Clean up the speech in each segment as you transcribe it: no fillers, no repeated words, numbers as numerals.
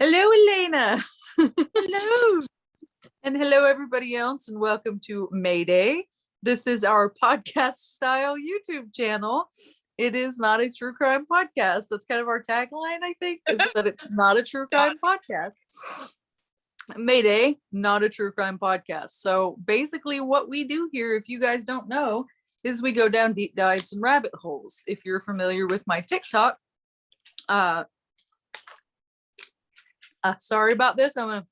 Hello, Elena. Hello. And hello, everybody else, and welcome to Mayday. This is our podcast style YouTube channel. It is not a true crime podcast. That's kind of our tagline, I think, is that it's not a true crime podcast. Mayday, not a true crime podcast. So basically, what we do here, if you guys don't know, is we go down deep dives and rabbit holes. If you're familiar with my TikTok, sorry about this. I'm gonna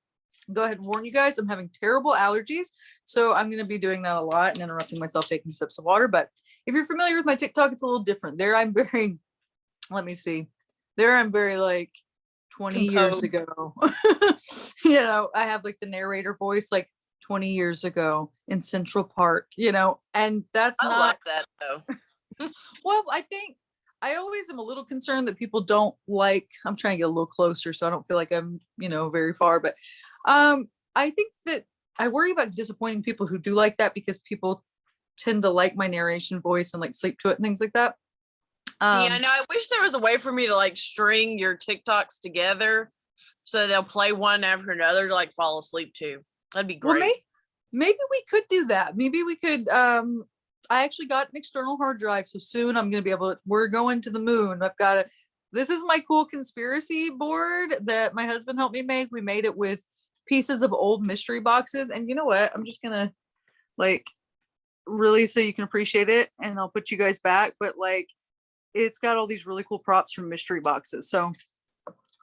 go ahead and warn you guys. I'm having terrible allergies, so I'm gonna be doing that a lot and interrupting myself taking sips of water. But if you're familiar with my TikTok, it's a little different. There, I'm very. Let me see. There, I'm very like 20 years ago. I have like the narrator voice, like 20 years ago in Central Park. And that's I not like that though. well, I think I always am a little concerned that people don't like. I'm trying to get a little closer so I don't feel like I'm, very far. But I think that I worry about disappointing people who do like that because people tend to like my narration voice and like sleep to it and things like that. Yeah, no, I wish there was a way for me to like string your TikToks together so they'll play one after another to like fall asleep to. That'd be great. Well, maybe we could do that. Maybe we could. I actually got an external hard drive, so soon I'm going to be able to. We're going to the moon. This is my cool conspiracy board that my husband helped me make. We made it with pieces of old mystery boxes, and you know what? I'm just gonna like really so you can appreciate it, and I'll put you guys back. But like, it's got all these really cool props from mystery boxes. So,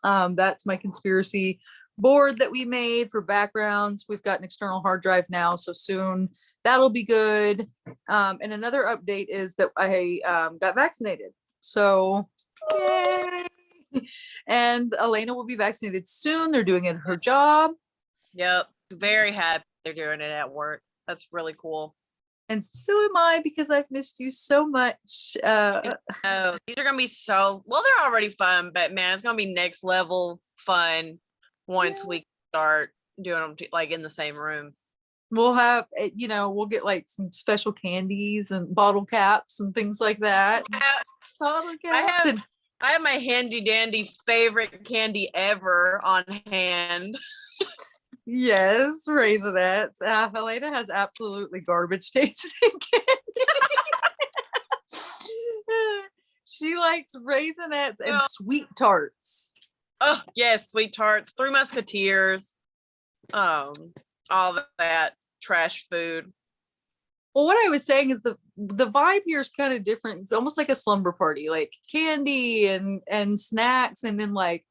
that's my conspiracy board that we made for backgrounds. We've got an external hard drive now, so soon that'll be good. And another update is that I got vaccinated. So yay! And Elena will be vaccinated soon. They're doing it at her job. Yep. Very happy they're doing it at work. That's really cool. And so am I because I've missed you so much. These are gonna be they're already fun, but man, it's gonna be next level fun once we start doing them like in the same room. We'll have, we'll get like some special candies and bottle caps and things like that. Bottle caps. I have my handy dandy favorite candy ever on hand. Yes, Raisinets. Helena has absolutely garbage tasting candy. She likes Raisinets and sweet tarts. Oh yes, sweet tarts, Three Musketeers, all that trash food. Well, what I was saying is the vibe here is kind of different. It's almost like a slumber party, like candy and snacks, and then like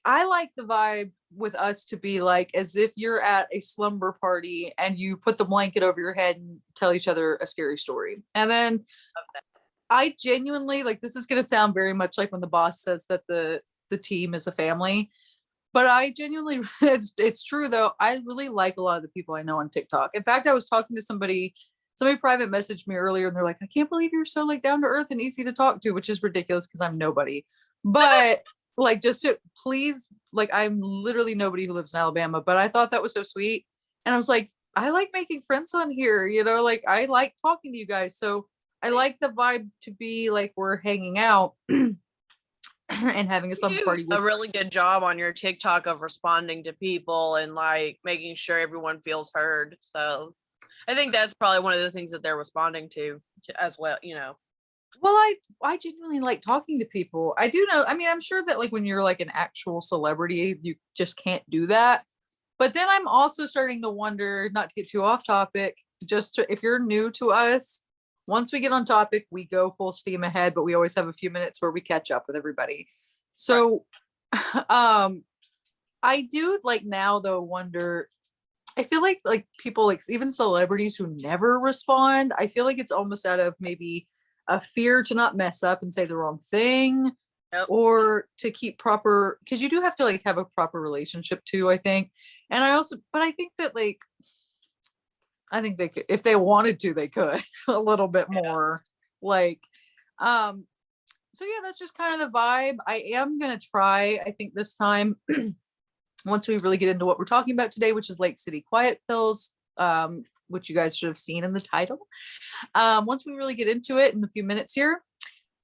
I like the vibe with us to be like as if you're at a slumber party and you put the blanket over your head and tell each other a scary story. And then I genuinely like this is going to sound very much like when the boss says that the team is a family, but I genuinely it's true though. I really like a lot of the people I know on TikTok. In fact, I was talking to somebody private messaged me earlier and they're like, I can't believe you're so like down to earth and easy to talk to, which is ridiculous because I'm nobody. But like just to please, like I'm literally nobody who lives in Alabama, but I thought that was so sweet. And I was like, I like making friends on here, like I like talking to you guys. So I like the vibe to be like we're hanging out and having a slumber party. A really good job on your TikTok of responding to people and like making sure everyone feels heard. So I think that's probably one of the things that they're responding to as well, Well, I genuinely like talking to people. I do know. I mean, I'm sure that like when you're like an actual celebrity, you just can't do that. But then I'm also starting to wonder, not to get too off topic, if you're new to us, once we get on topic, we go full steam ahead, but we always have a few minutes where we catch up with everybody. So, I do like now though wonder. I feel like people like even celebrities who never respond. I feel like it's almost out of maybe a fear to not mess up and say the wrong thing. Yep. Or to keep proper, because you do have to like have a proper relationship too, I think. And I think that like I think they could, if they wanted to, they could a little bit more like so yeah, that's just kind of the vibe. I am gonna try, I think this time once we really get into what we're talking about today, which is Lake City Quiet Pills, which you guys should have seen in the title. Once we really get into it in a few minutes here,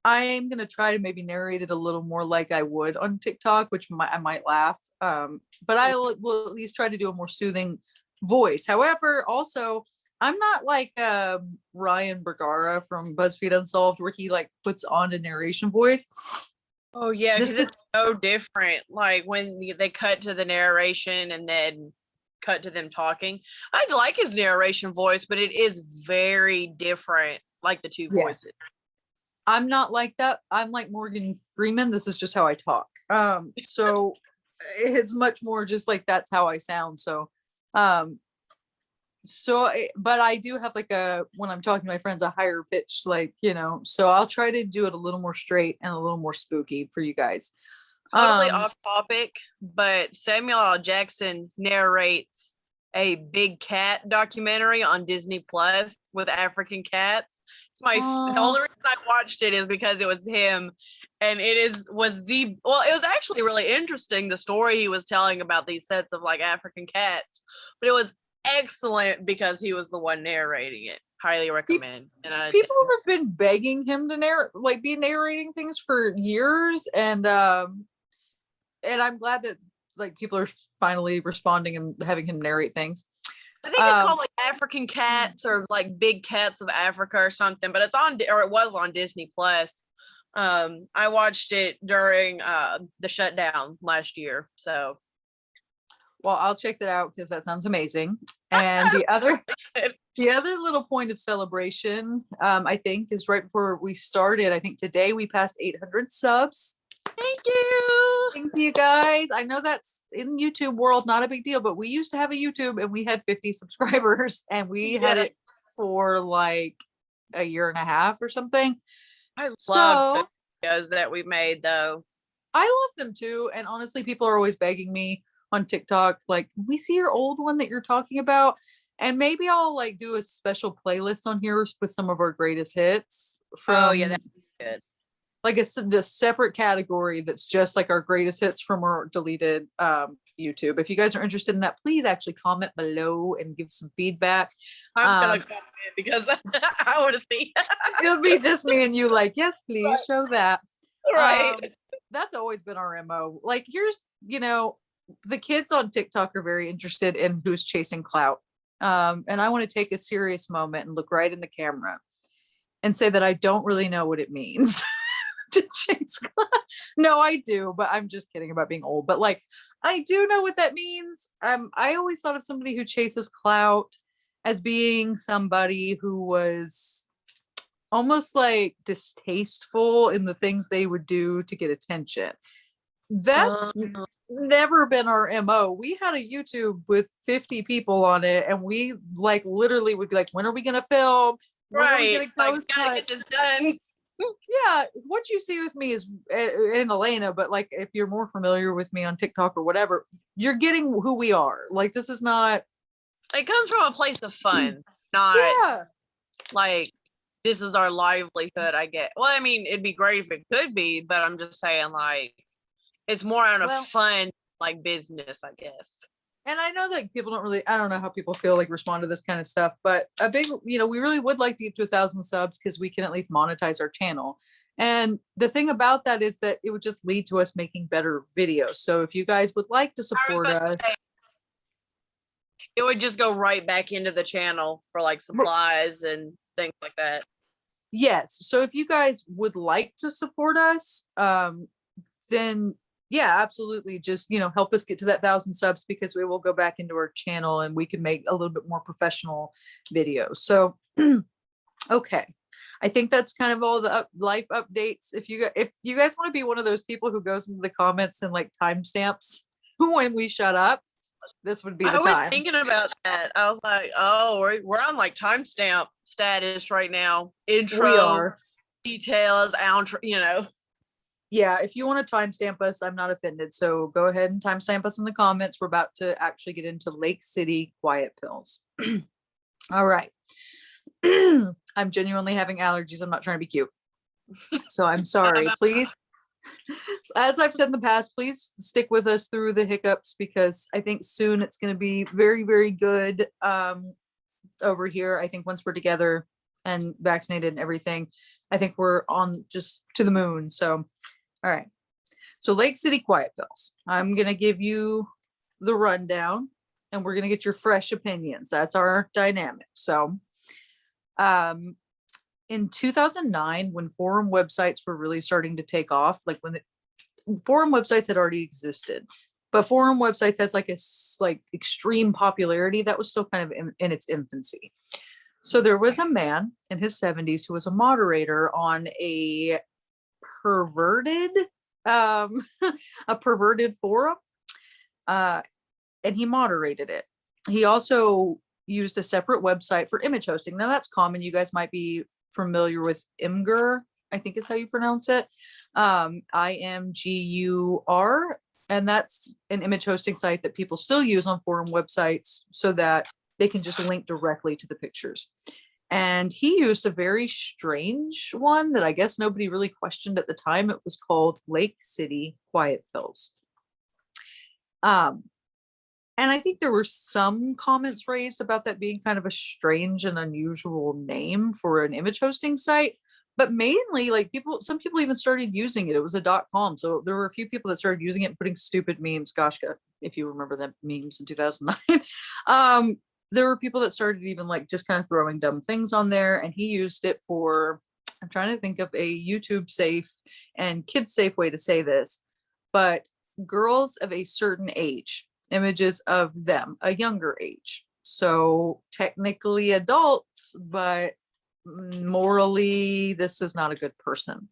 I'm gonna try to maybe narrate it a little more like I would on TikTok, which I might laugh. But I will at least try to do a more soothing voice. However, also I'm not like Ryan Bergara from BuzzFeed Unsolved, where he like puts on a narration voice. Oh yeah, This because is it's so different. Like when they cut to the narration and then cut to them talking. I like his narration voice, but it is very different, like the two yes. voices. I'm not like that. I'm like Morgan Freeman. This is just how I talk. So it's much more just like that's how I sound. Um, but I do have like when I'm talking to my friends, a higher pitch, like, so I'll try to do it a little more straight and a little more spooky for you guys. Totally off topic, but Samuel L. Jackson narrates a big cat documentary on Disney Plus with African cats. It's the only reason I watched it is because it was him, and it was actually really interesting, the story he was telling about these sets of like African cats, but it was excellent because he was the one narrating it. Highly recommend. And people have been begging him to be narrating things for years, and I'm glad that like people are finally responding and having him narrate things. I think it's called like African Cats or like Big Cats of Africa or something, but it was on Disney Plus. I watched it during the shutdown last year. So well, I'll check that out because that sounds amazing. And the other little point of celebration, I think, is right before we started. I think today we passed 800 subs. Thank you. Thank you guys. I know that's in YouTube world, not a big deal, but we used to have a YouTube and we had 50 subscribers and we had it for like a year and a half or something. I love the videos that we made though. I love them too. And honestly, people are always begging me on TikTok, like, we see your old one that you're talking about. And maybe I'll like do a special playlist on here with some of our greatest hits from that's good. Like a just separate category that's just like our greatest hits from our deleted YouTube. If you guys are interested in that, please actually comment below and give some feedback. I'm gonna comment because I want to see. It'll be just me and you, like, yes, please show that. Right. That's always been our MO. Like, here's, the kids on TikTok are very interested in who's chasing clout. And I want to take a serious moment and look right in the camera and say that I don't really know what it means. To chase clout. No, I do, but I'm just kidding about being old. But like, I do know what that means. I always thought of somebody who chases clout as being somebody who was almost like distasteful in the things they would do to get attention. That's never been our MO. We had a YouTube with 50 people on it, and we like literally would be like, when are we gonna film? When are we gonna like, gotta get this done. Yeah, what you see with me is in Elena, but like if you're more familiar with me on TikTok or whatever, you're getting who we are. Like, this is not, it comes from a place of fun, not like this is our livelihood. I get, well, I mean, it'd be great if it could be, but I'm just saying, like, it's more on a fun like business, I guess. And I know that people I don't know how people feel like respond to this kind of stuff, but a big, we really would like to get to 1,000 subs because we can at least monetize our channel. And the thing about that is that it would just lead to us making better videos. So if you guys would like to support us, it would just go right back into the channel for like supplies and things like that. Yes. So if you guys would like to support us, then yeah, absolutely. Just, help us get to that 1,000 subs because we will go back into our channel and we can make a little bit more professional videos. So, okay. I think that's kind of all the life updates. If you guys want to be one of those people who goes into the comments and like timestamps when we shut up, this would be the time. I was thinking about that. I was like, oh, we're on like timestamp status right now. Intro, we are. Details, outro, Yeah, if you want to timestamp us, I'm not offended. So go ahead and timestamp us in the comments. We're about to actually get into Lake City quiet pills. All right. I'm genuinely having allergies. I'm not trying to be cute. So I'm sorry. Please, as I've said in the past, please stick with us through the hiccups because I think soon it's going to be very, very good over here. I think once we're together, and vaccinated and everything, I think we're on just to the moon. So, all right. So Lake City quiet pills. I'm going to give you the rundown and we're going to get your fresh opinions. That's our dynamic. So, um, in 2009, when forum websites were really starting to take off, like when the forum websites had already existed, but forum websites has like a like extreme popularity that was still kind of in its infancy. So there was a man in his 70s who was a moderator on a perverted um a perverted forum, uh and he moderated it. He also used a separate website for image hosting. Now that's common. You guys might be familiar with Imgur, I think is how you pronounce it. IMGUR. And that's an image hosting site that people still use on forum websites so that they can just link directly to the pictures. And he used a very strange one that I guess nobody really questioned at the time. It was called Lake City Quiet Pills. And I think there were some comments raised about that being kind of a strange and unusual name for an image hosting site. But mainly, like some people even started using it. It was a .com. So there were a few people that started using it and putting stupid memes. Gosh, if you remember the memes in 2009. There were people that started even like just kind of throwing dumb things on there. And he used it for, I'm trying to think of a YouTube safe and kid safe way to say this, but girls of a certain age, images of them, a younger age. So technically adults, but morally, this is not a good person.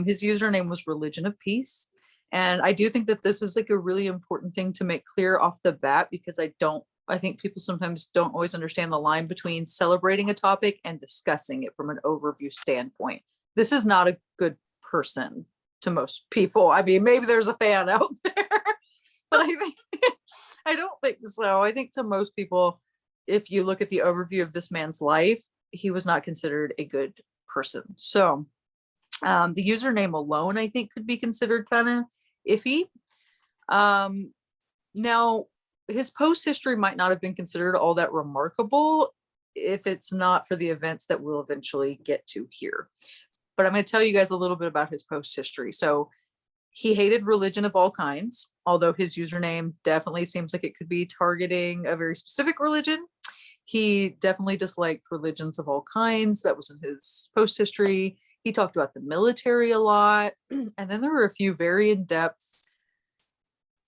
His username was Religion of Peace. And I do think that this is like a really important thing to make clear off the bat, because I think people sometimes don't always understand the line between celebrating a topic and discussing it from an overview standpoint. This is not a good person to most people. I mean, maybe there's a fan out there, but I don't think so. I think to most people, if you look at the overview of this man's life, he was not considered a good person. So the username alone, I think, could be considered kind of iffy. Now, his post history might not have been considered all that remarkable if it's not for the events that we'll eventually get to here. But I'm going to tell you guys a little bit about his post history. So he hated religion of all kinds, although his username definitely seems like it could be targeting a very specific religion. He definitely disliked religions of all kinds. That was in his post history. He talked about the military a lot. And then there were a few very in-depth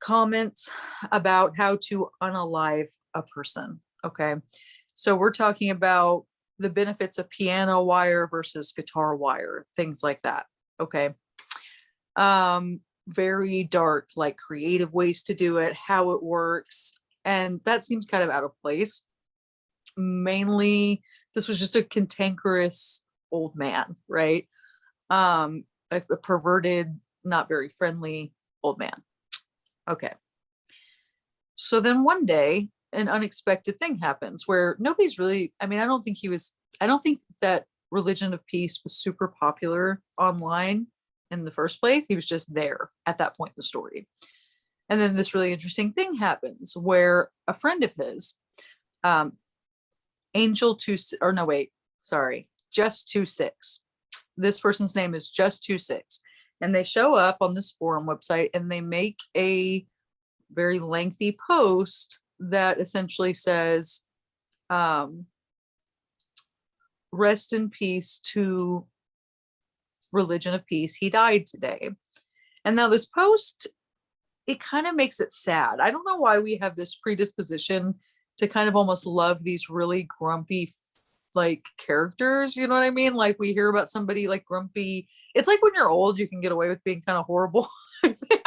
comments about how to unalive a person. Okay. So we're talking about the benefits of piano wire versus guitar wire, things like that. Okay. Very dark, like creative ways to do it, how it works. And that seems kind of out of place. Mainly, this was just a cantankerous old man, right? A perverted, not very friendly old man. Okay. So then one day, an unexpected thing happens where nobody's really, I mean, I don't think that Religion of Peace was super popular online in the first place. He was just there at that point in the story. And then this really interesting thing happens where a friend of his, Just26. This person's name is Just26. And they show up on this forum website and they make a very lengthy post that essentially says, rest in peace to Religion of Peace. He died today. And now this post, it kind of makes it sad. I don't know why we have this predisposition to kind of almost love these really grumpy like characters, you know what I mean? Like we hear about somebody like grumpy. It's like when you're old, you can get away with being kind of horrible. I think,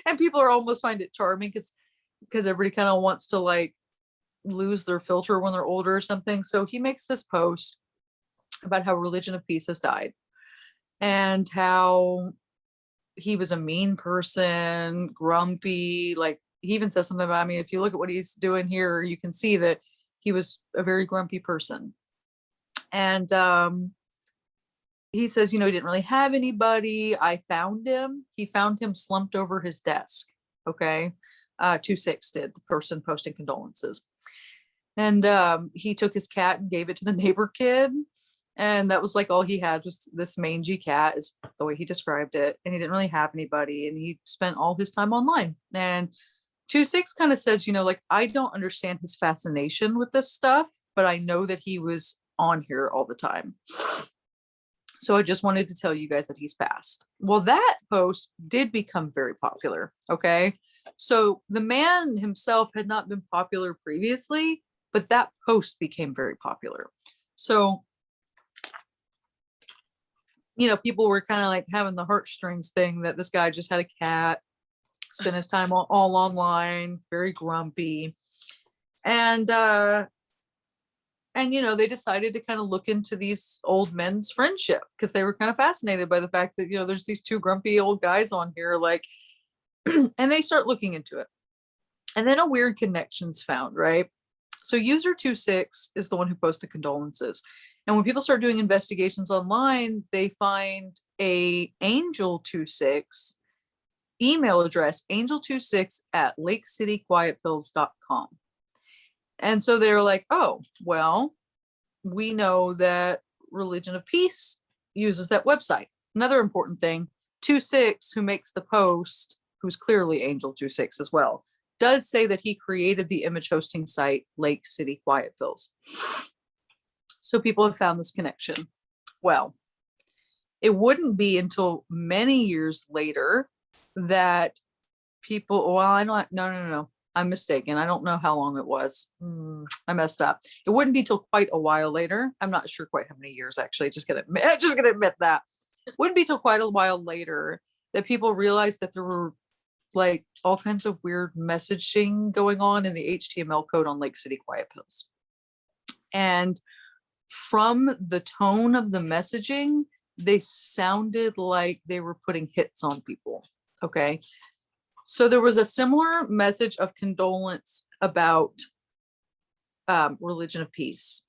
and people are almost find it charming because everybody kind of wants to like lose their filter when they're older or something. So he makes this post about how Religion of Peace has died and how he was a mean person, grumpy. Like he even says something about, I mean, if you look at what he's doing here, you can see that he was a very grumpy person. And he says, he didn't really have anybody. I found him. He found him slumped over his desk. Okay. 26 did, the person posting condolences. And he took his cat and gave it to the neighbor kid. And that was like all he had was this mangy cat, is the way he described it. And he didn't really have anybody. And he spent all his time online. And 2-6 kind of says, like, I don't understand his fascination with this stuff, but I know that he was on here all the time. So I just wanted to tell you guys that he's passed. Well, that post did become very popular. Okay. So the man himself had not been popular previously, but that post became very popular. So, people were kind of like having the heartstrings thing that this guy just had a cat, spent his time all online, very grumpy. And they decided to kind of look into these old men's friendship because they were kind of fascinated by the fact that, there's these two grumpy old guys on here, like, and they start looking into it. And then a weird connection's found, right? So user 2-6 is the one who posted condolences. And when people start doing investigations online, they find a Angel 2-6 email address, angel26@lakecityquietpills.com. And so they're like, oh, well, we know that Religion of Peace uses that website. Another important thing, 2-6, who makes the post, who's clearly Angel 2-6 as well, does say that he created the image hosting site Lake City Quiet Pills. So people have found this connection. Well, it wouldn't be until many years later that people, well, I don't, no. I'm mistaken. I don't know how long it was. I messed up. It wouldn't be till quite a while later. I'm not sure quite how many years, actually. Just gonna admit that. It wouldn't be till quite a while later that people realized that there were like all kinds of weird messaging going on in the HTML code on Lake City Quiet Pills. And from the tone of the messaging, they sounded like they were putting hits on people. Okay. So there was a similar message of condolence about Religion of Peace.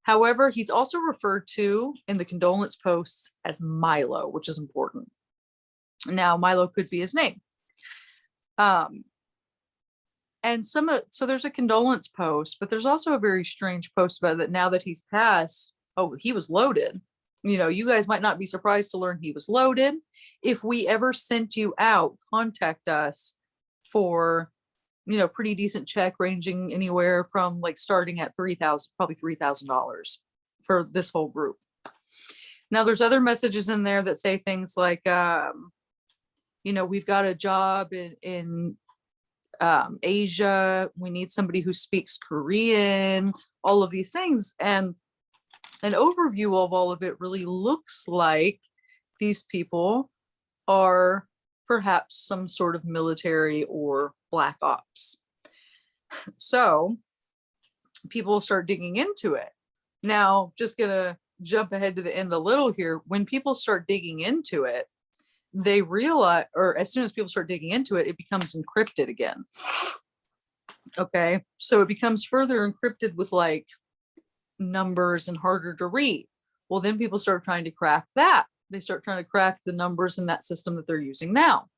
However, he's also referred to in the condolence posts as Milo, which is important. Now, Milo could be his name. And so there's a condolence post, but there's also a very strange post about that now that he's passed. Oh, he was loaded. You guys might not be surprised to learn he was loaded. If we ever sent you out, contact us for, pretty decent check ranging anywhere from like starting at probably $3,000 for this whole group. Now there's other messages in there that say things like, we've got a job in Asia. We need somebody who speaks Korean, all of these things. And an overview of all of it really looks like these people are perhaps some sort of military or black ops. So people start digging into it. Now, just gonna jump ahead to the end a little here. When people start digging into it, they realize, or as soon as people start digging into it, it becomes encrypted again. Okay, so it becomes further encrypted with like numbers and harder to read. Well, then people start trying to crack that. They start trying to crack the numbers in that system that they're using now.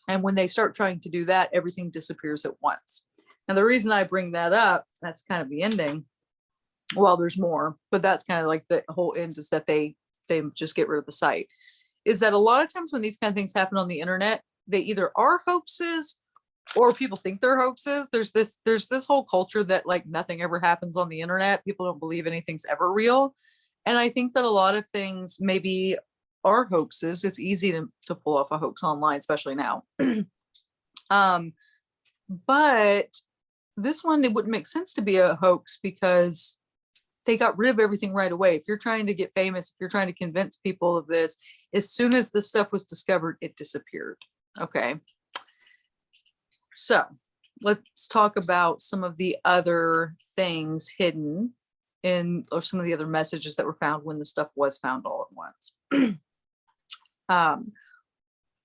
And when they start trying to do that, everything disappears at once. And the reason I bring that up, that's kind of the ending. Well, there's more, but that's kind of like the whole end, is that they just get rid of the site. Is that a lot of times when these kind of things happen on the internet, they either are hoaxes or people think they're hoaxes. There's this whole culture that like nothing ever happens on the internet. People don't believe anything's ever real. And I think that a lot of things maybe are hoaxes. It's easy to pull off a hoax online, especially now. But this one, it wouldn't make sense to be a hoax because they got rid of everything right away. If you're trying to get famous, if you're trying to convince people of this, as soon as this stuff was discovered, it disappeared. Okay. So let's talk about some of the other things hidden in, or some of the other messages that were found when the stuff was found all at once.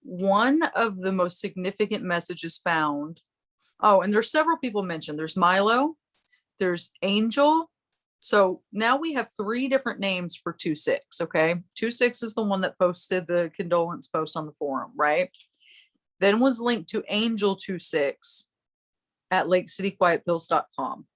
One of the most significant messages found, and there's several people mentioned. There's Milo, there's Angel. So now we have 3 different names for 2-6, okay? 2-6 is the one that posted the condolence post on the forum, right? Then was linked to Angel 2-6, at lakecityquietpills.com.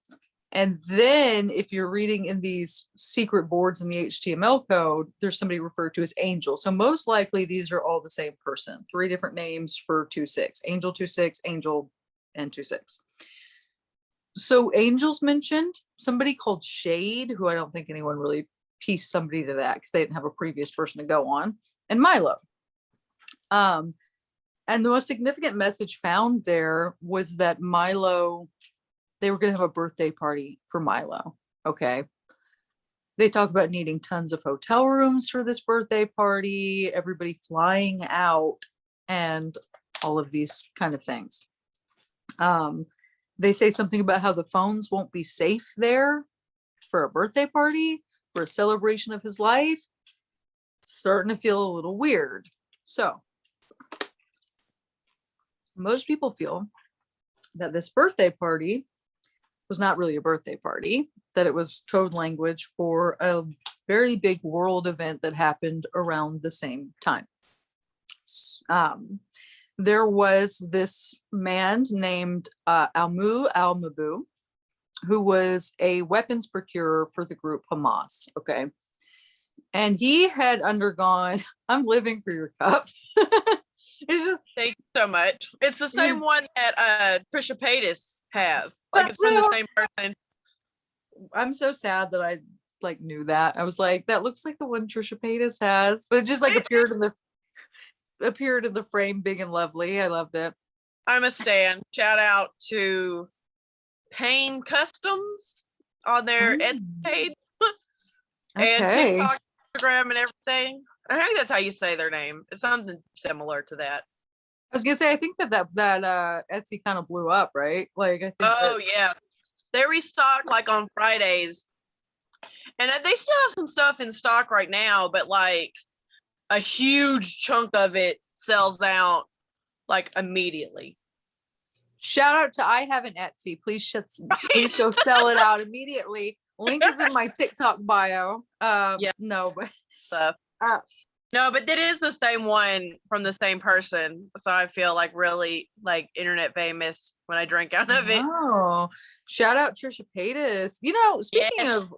And then if you're reading in these secret boards in the HTML code, there's somebody referred to as Angel. So most likely these are all the same person. 3 different names for 2-6. Angel 2-6, Angel, and 2-6. So Angel's mentioned somebody called Shade, who I don't think anyone really pieced somebody to that because they didn't have a previous person to go on, and Milo. And the most significant message found there was that Milo, they were going to have a birthday party for Milo. Okay. They talk about needing tons of hotel rooms for this birthday party, everybody flying out, and all of these kind of things. They say something about how the phones won't be safe there for a birthday party, for a celebration of his life. Starting to feel a little weird. So most people feel that this birthday party was not really a birthday party, that it was code language for a very big world event that happened around the same time. There was this man named Almu Almabu, who was a weapons procurer for the group Hamas. Okay. And he had undergone, I'm living for your cup. It's just, thank you so much. It's the same one that Trisha Paytas has. Like it's from the same person. I'm so sad that I like knew that. I was like, that looks like the one Trisha Paytas has, but it just like appeared in the frame big and lovely. I loved it. I'm a stan. Shout out to Payne Customs on their Etsy page and TikTok, Instagram, and everything. I think that's how you say their name. It's something similar to that. I was gonna say, I think that Etsy kind of blew up, right? Like, I think yeah, they restock like on Fridays, and they still have some stuff in stock right now, but like a huge chunk of it sells out like immediately. Shout out to I have an Etsy. Please go sell it out immediately. Link is in my TikTok bio. Yeah. No, but stuff. No, but it is the same one from the same person. So I feel like really like internet famous when I drink out of it. Oh, shout out Trisha Paytas. You know, speaking of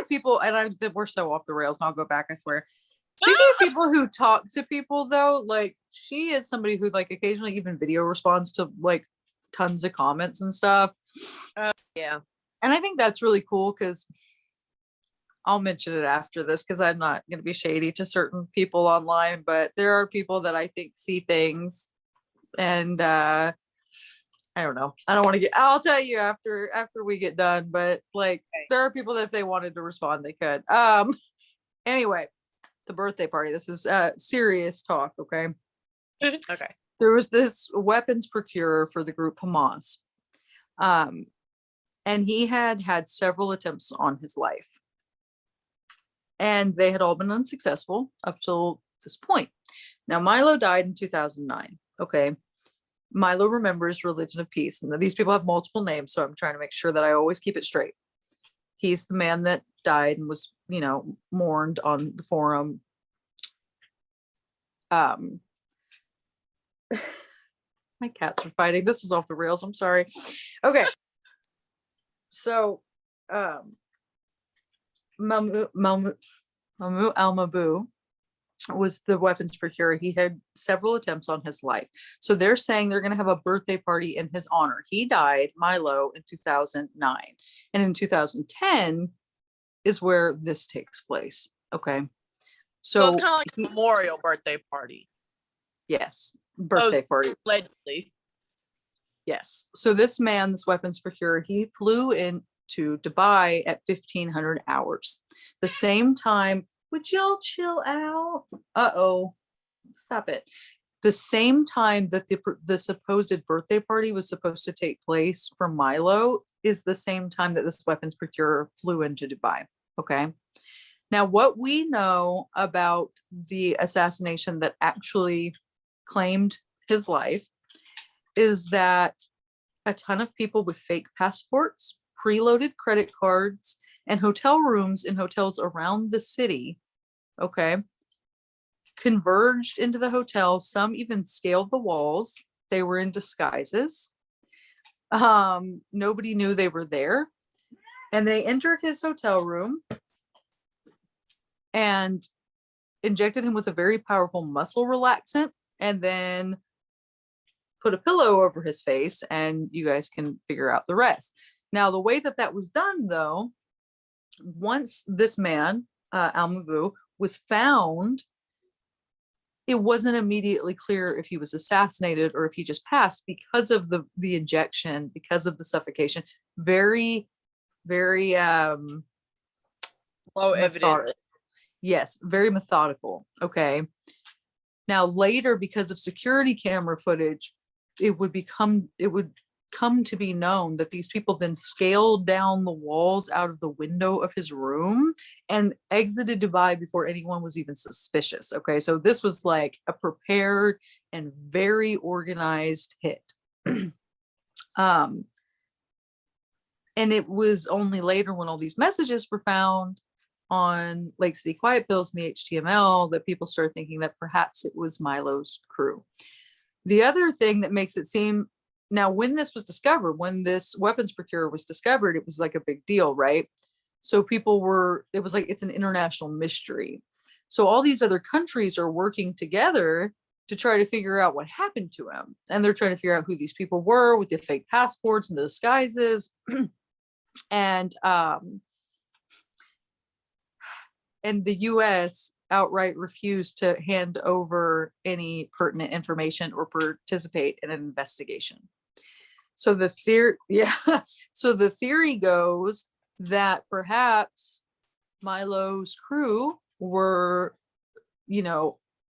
people, and we're so off the rails, and I'll go back, I swear. Speaking of people who talk to people though, like she is somebody who like occasionally even video responds to like tons of comments and stuff. Yeah. And I think that's really cool because I'll mention it after this because I'm not going to be shady to certain people online, but there are people that I think see things and I don't know. I don't want to I'll tell you after we get done, but like there are people that if they wanted to respond, they could. Anyway, the birthday party. This is serious talk, okay? Okay. There was this weapons procurer for the group Hamas. And he had several attempts on his life. And they had all been unsuccessful up till this point. Now, Milo died in 2009. Okay. Milo remembers Religion of Peace. And these people have multiple names, so I'm trying to make sure that I always keep it straight. He's the man that died and was, mourned on the forum. My cats are fighting. This is off the rails. I'm sorry. Okay. So, Mamu Almabu was the weapons procurer. He had several attempts on his life. So they're saying they're going to have a birthday party in his honor. He died, Milo, in 2009. And in 2010 is where this takes place. Okay. So it's kind of like a memorial birthday party. Yes. Birthday party. Allegedly. Yes. So this man, this weapons procurer, he flew into Dubai at 1500 hours. The same time, would y'all chill out? Uh-oh. Stop it. The same time that the supposed birthday party was supposed to take place for Milo is the same time that this weapons procurer flew into Dubai. Okay. Now, what we know about the assassination that actually claimed his life is that a ton of people with fake passports, preloaded credit cards, and hotel rooms in hotels around the city, okay, converged into the hotel. Some even scaled the walls. They were in disguises. Nobody knew they were there. And they entered his hotel room and injected him with a very powerful muscle relaxant and then put a pillow over his face, and you guys can figure out the rest. Now, the way that that was done, though, once this man, Al-Mabu, was found, it wasn't immediately clear if he was assassinated or if he just passed because of the injection, because of the suffocation. Very, very Low evidence. Yes, very methodical. Okay. Now later, because of security camera footage, it would come to be known that these people then scaled down the walls out of the window of his room and exited Dubai before anyone was even suspicious. Okay, so this was like a prepared and very organized hit. And it was only later, when all these messages were found on Lake City Quiet Pills and the HTML, that people started thinking that perhaps it was Milo's crew. The other thing that makes it seem, now when this was discovered, when this weapons procurer was discovered, it was like a big deal, right? So it was like, it's an international mystery. So all these other countries are working together to try to figure out what happened to him. And they're trying to figure out who these people were with the fake passports and the disguises. And the US outright refused to hand over any pertinent information or participate in an investigation. So the theory goes that perhaps Milo's crew were,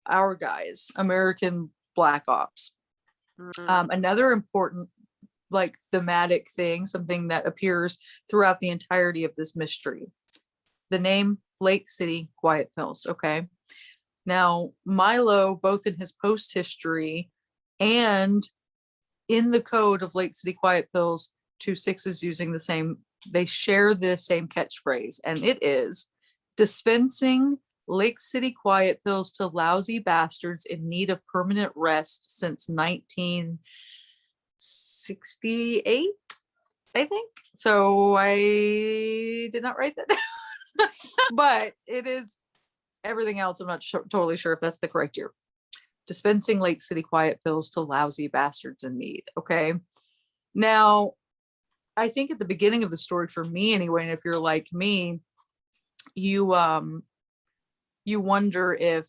our guys, American Black Ops. Another important thematic thing, something that appears throughout the entirety of this mystery, the name Lake City Quiet Pills. Okay. Now, Milo, both in his post history and in the code of Lake City Quiet Pills, 2-6 is using they share the same catchphrase, and it is dispensing Lake City Quiet Pills to lousy bastards in need of permanent rest since 1968, I think. So I did not write that down. But it is everything else. I'm not totally sure if that's the correct year. Dispensing Lake City Quiet Pills to lousy bastards in need. Okay. Now, I think at the beginning of the story, for me anyway, and if you're like me, you wonder if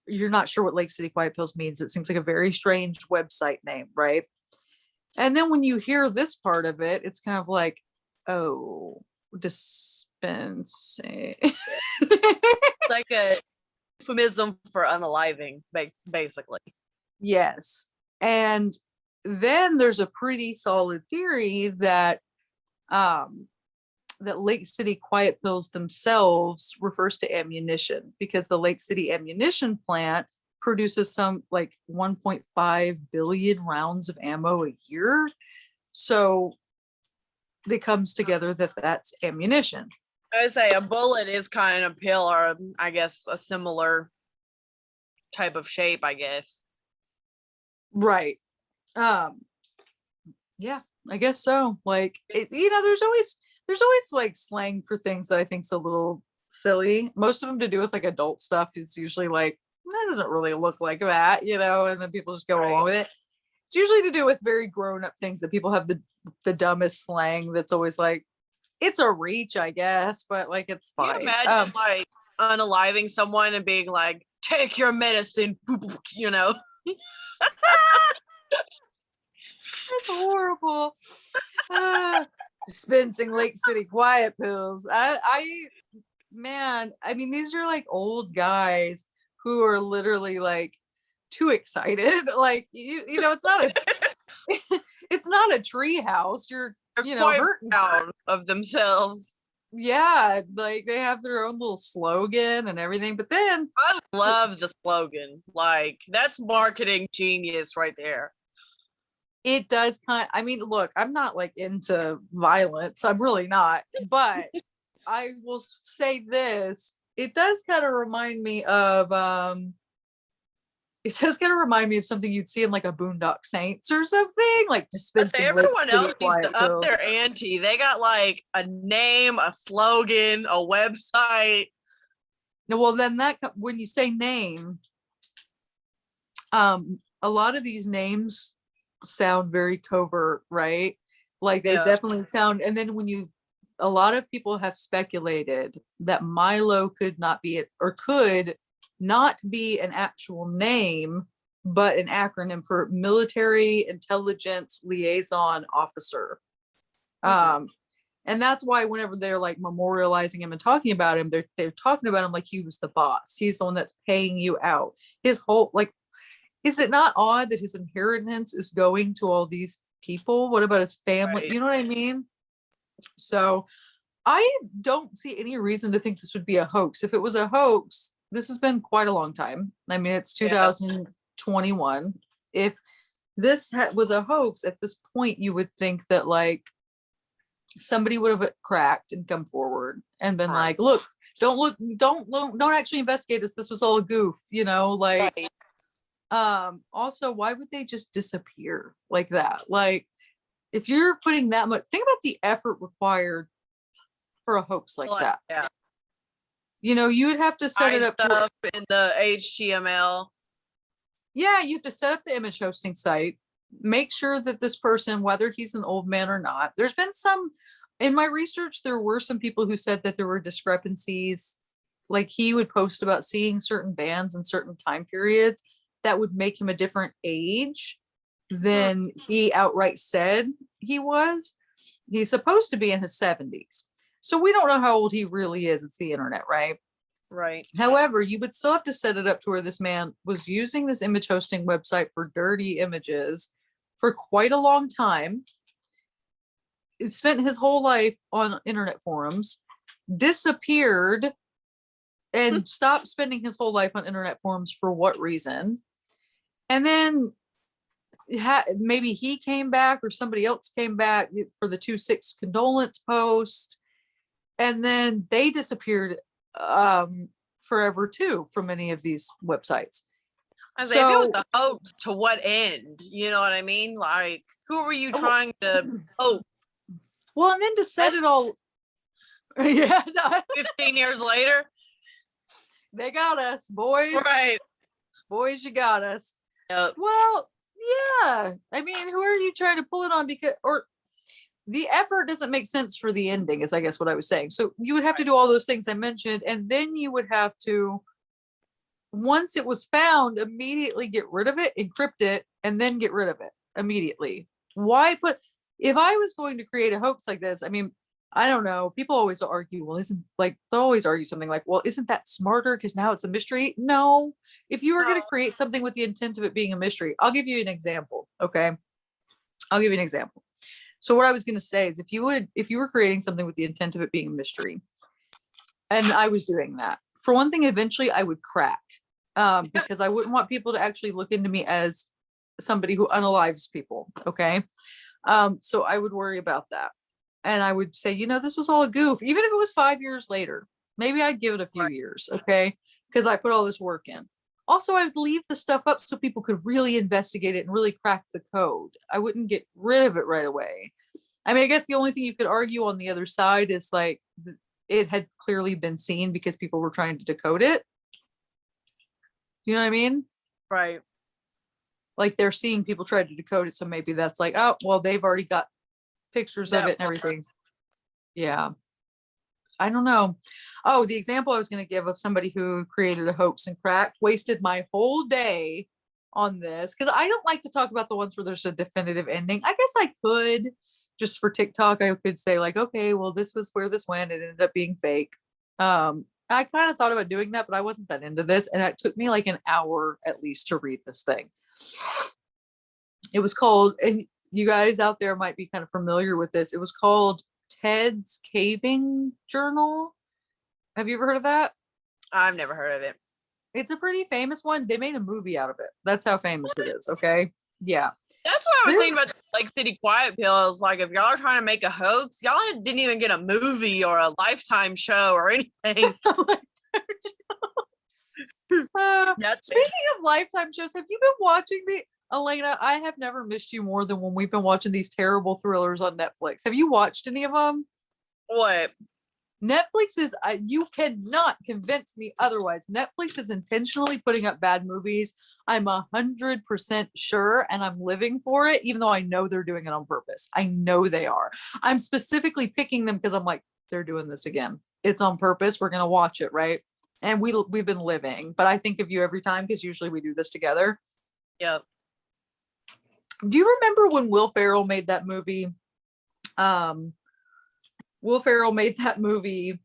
you're not sure what Lake City Quiet Pills means. It seems like a very strange website name, right? And then when you hear this part of it, it's kind of like, oh, dispensing. Like a euphemism for unaliving, basically. Yes. And then there's a pretty solid theory that that Lake City Quiet Pills themselves refers to ammunition, because the Lake City ammunition plant produces some 1.5 billion rounds of ammo a year. So it comes together that that's ammunition. I would say a bullet is kind of a pill, or I guess a similar type of shape, I guess. Right. Yeah, I guess so. There's always slang for things that I think's a little silly. Most of them to do with adult stuff. It's usually that doesn't really look like that, and then people just go along with it. It's usually to do with very grown-up things that people have the dumbest slang that's always it's a reach, I guess, but it's fine. Can you imagine unaliving someone and being like, take your medicine, That's horrible. Dispensing Lake City Quiet Pills. Man, I mean, these are old guys who are literally too excited. It's not a it's not a tree house. You're quite hurting proud of themselves. Yeah, they have their own little slogan and everything. But then I love the slogan. That's marketing genius right there. It does look, I'm not into violence. I'm really not. But I will say this. It does kind of remind me of It just kind of remind me of something you'd see in like a Boondock Saints or something, like But dispensing Lake everyone City else needs Quiet to up Pills. their ante. They got like a name, a slogan, a website. No, well, then that when you say name, a lot of these names sound very covert, right? Like they Yeah. definitely sound. And then a lot of people have speculated that Milo could not be it, or could not be an actual name, but an acronym for Military Intelligence Liaison Officer. Mhm. And that's why whenever they're like memorializing him and talking about him, they're talking about him like he was the boss. He's the one that's paying you out. His whole like, is it not odd that his inheritance is going to all these people? What about his family? Right. You know what I mean? So I don't see any reason to think this would be a hoax. If it was a hoax, this has been quite a long time. I mean, it's Yeah. 2021. If this was a hoax at this point, you would think that like somebody would have cracked and come forward and been Right. like, look, don't actually investigate this. This was all a goof, like, Right. also, why would they just disappear like that? Like, if you're putting that much, think about the effort required for a hoax like that. Yeah. You would have to set it Hide up. stuff in the HTML. Yeah, you have to set up the image hosting site, make sure that this person, whether he's an old man or not, there's been some, in my research, there were some people who said that there were discrepancies. Like he would post about seeing certain bands in certain time periods that would make him a different age than he outright said he was. He's supposed to be in his 70s. So we don't know how old he really is. It's the internet, right? Right. However, you would still have to set it up to where this man was using this image hosting website for dirty images for quite a long time. It spent his whole life on internet forums, disappeared, and stopped spending his whole life on internet forums for what reason? And then maybe he came back or somebody else came back for the 2/6 condolence post, and then they disappeared forever too from any of these websites. I say, if it was So, a hoax, to what end? You know what I mean? Like, who were you trying to hope? well, and then to set That's it all, yeah, 15 years later. they got us, boys. Right. Boys, you got us. Yep. Well, yeah. I mean, who are you trying to pull it on? Because, or the effort doesn't make sense for the ending, is I guess what I was saying. So you would have to do all those things I mentioned, and then you would have to, once it was found, immediately get rid of it, encrypt it, and then get rid of it immediately. Why put, if I was going to create a hoax like this, I mean, I don't know. People always argue, well, they'll always argue something like, well, isn't that smarter because now it's a mystery? No. If you were going to create something with the intent of it being a mystery, I'll give you an example. Okay. I'll give you an example. So what I was going to say is if you were creating something with the intent of it being a mystery, and I was doing that, for one thing, eventually I would crack, because I wouldn't want people to actually look into me as somebody who unalives people. Okay. So I would worry about that. And I would say, this was all a goof, even if it was 5 years later, maybe I'd give it a few years. Okay. Because I put all this work in. Also, I would leave the stuff up so people could really investigate it and really crack the code. I wouldn't get rid of it right away. I mean, I guess the only thing you could argue on the other side is like it had clearly been seen because people were trying to decode it. You know what I mean? Right. Like they're seeing people try to decode it. So maybe that's like, oh, well, they've already got pictures of it and everything. Yeah. I don't know. Oh, the example I was going to give of somebody who created a hoax and cracked, wasted my whole day on this, because I don't like to talk about the ones where there's a definitive ending. I guess I could, just for TikTok, I could say like, okay, well, this was where this went. It ended up being fake. I kind of thought about doing that, but I wasn't that into this. And it took me like an hour at least to read this thing. It was called, and you guys out there might be kind of familiar with this. It was called Ted's Caving Journal. Have you ever heard of that? I've never heard of it. It's a pretty famous one. They made a movie out of it. That's how famous it is. Okay. Yeah. That's what I was thinking about the Lake City Quiet Pills. Like, if y'all are trying to make a hoax, y'all didn't even get a movie or a Lifetime show or anything. That's Speaking of Lifetime shows, have you been watching the Elena? I have never missed you more than when we've been watching these terrible thrillers on Netflix. Have you watched any of them? what? Netflix is, you cannot convince me otherwise. Netflix is intentionally putting up bad movies. I'm 100% sure, and I'm living for it, even though I know they're doing it on purpose. I know they are. I'm specifically picking them because I'm like, they're doing this again. It's on purpose. We're gonna watch it, right? And we've been living. But I think of you every time because usually we do this together. Yep. Do you remember when Will Ferrell made that movie? Will Ferrell made that movie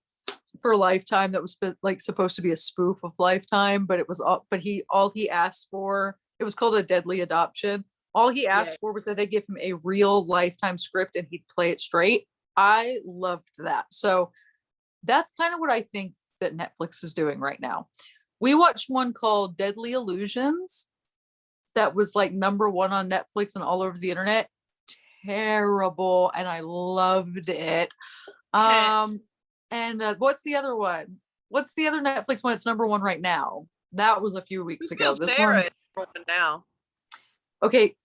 for Lifetime that was like supposed to be a spoof of Lifetime, but it was all he asked for, it was called A Deadly Adoption. All he asked for was that they give him a real Lifetime script and he'd play it straight. I loved that. So that's kind of what I think that Netflix is doing right now. We watched one called Deadly Illusions that was like #1 on Netflix and all over the internet. Terrible, and I loved it. And what's the other one? What's the other Netflix one? It's #1 right now. That was a few weeks ago. This Sarah one is now. Okay.